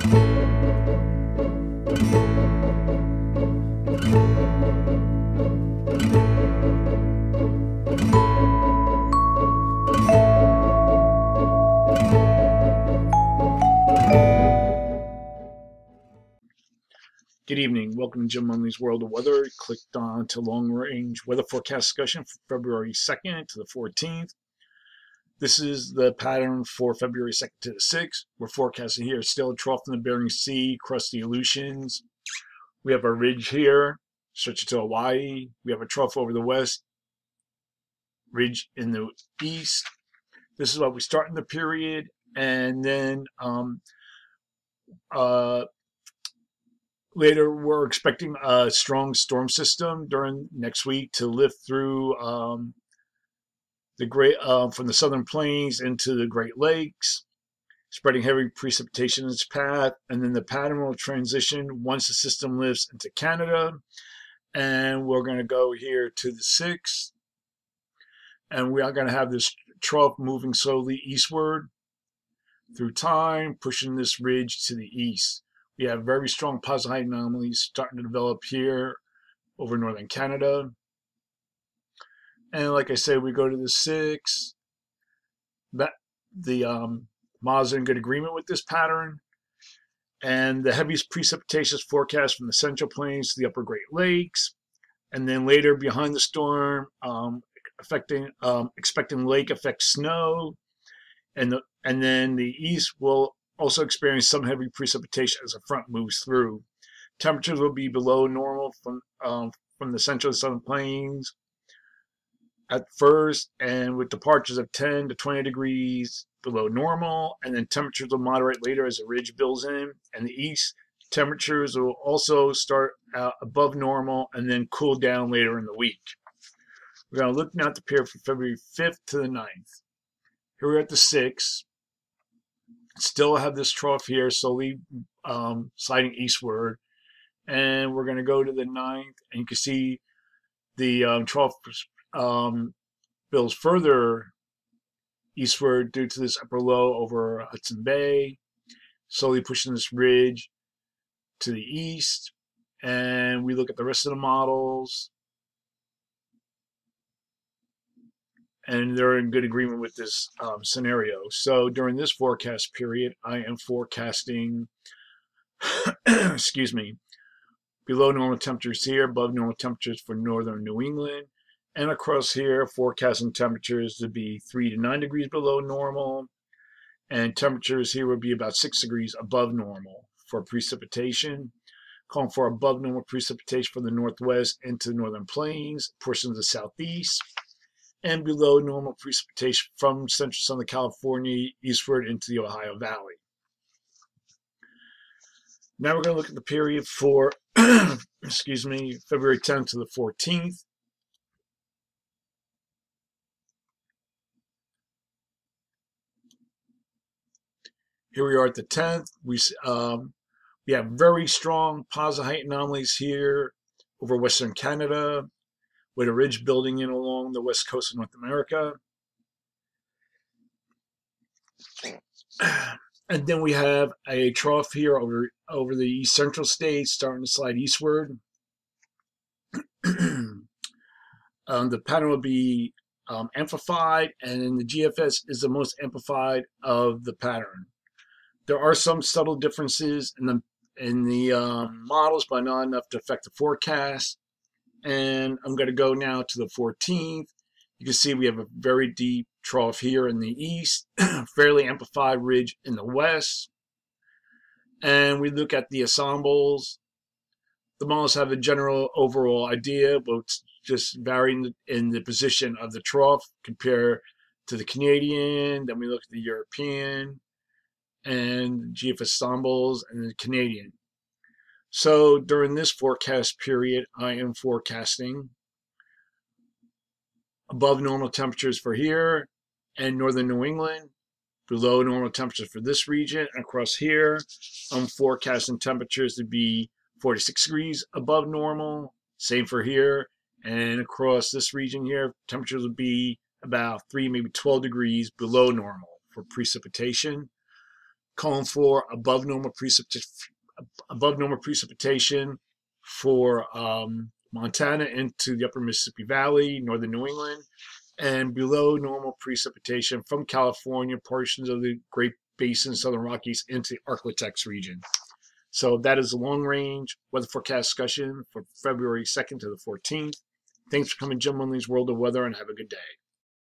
Good evening. Welcome to Jim Munley's World of Weather. Clicked on to long range weather forecast discussion for February 2nd to the 14th. This is the pattern for February 2nd to the 6th. We're forecasting here still a trough in the Bering Sea across the Aleutians. We have a ridge here stretching to Hawaii. We have a trough over the west, ridge in the east. This is what we start in the period, and then later, we're expecting a strong storm system during next week to lift through the great from the southern plains into the Great Lakes, spreading heavy precipitation in its path. And then the pattern will transition once the system lifts into Canada. And we're going to go here to the 6th. And we are going to have this trough moving slowly eastward through time, pushing this ridge to the east. We have very strong positive height anomalies starting to develop here over northern Canada. And like I said, we go to the 6th. The models are in good agreement with this pattern. And the heaviest precipitation is forecast from the Central Plains to the Upper Great Lakes. And then later behind the storm, expecting lake effect snow. And then the east will also experience some heavy precipitation as the front moves through. Temperatures will be below normal from the central and southern plains at first, and with departures of 10 to 20 degrees below normal, and then temperatures will moderate later as the ridge builds in. And the east, temperatures will also start out above normal and then cool down later in the week. We're going to look now at the period from February 5th to the 9th. Here we're at the 6th. Still have this trough here slowly sliding eastward, and we're going to go to the 9th, and you can see the trough builds further eastward due to this upper low over Hudson Bay, slowly pushing this ridge to the east. And we look at the rest of the models, and they're in good agreement with this scenario. So during this forecast period, I am forecasting, excuse me, below normal temperatures here, above normal temperatures for northern New England, and across here, forecasting temperatures to be 3 to 9 degrees below normal, and temperatures here will be about 6 degrees above normal for precipitation. Calling for above normal precipitation from the northwest into the northern plains, portions of the southeast, and below normal precipitation from central Southern California eastward into the Ohio Valley. Now we're going to look at the period for, excuse me, February 10th to the 14th. Here we are at the 10th. We have very strong positive height anomalies here over Western Canada, with a ridge building in along the west coast of North America. And then we have a trough here over the east central states starting to slide eastward. The pattern will be amplified, and then the GFS is the most amplified of the pattern. There are some subtle differences in the models, but not enough to affect the forecast. And I'm going to go now to the 14th. You can see we have a very deep trough here in the east, fairly amplified ridge in the west. And we look at the ensembles. The models have a general overall idea, but it's just varying in the position of the trough compared to the Canadian. Then we look at the European and GFS ensembles and the Canadian. So during this forecast period, I am forecasting above normal temperatures for here and northern New England, below normal temperatures for this region. And across here, I'm forecasting temperatures to be 46 degrees above normal, same for here. And across this region here, temperatures will be about 3, maybe 12 degrees below normal for precipitation. calling for above normal precipitation for Montana into the upper Mississippi Valley, northern New England, and below normal precipitation from California, portions of the Great Basin, Southern Rockies into the Arklatex region. So that is a long-range weather forecast discussion for February 2nd to the 14th. Thanks for coming, Jim Lindley's World of Weather, and have a good day.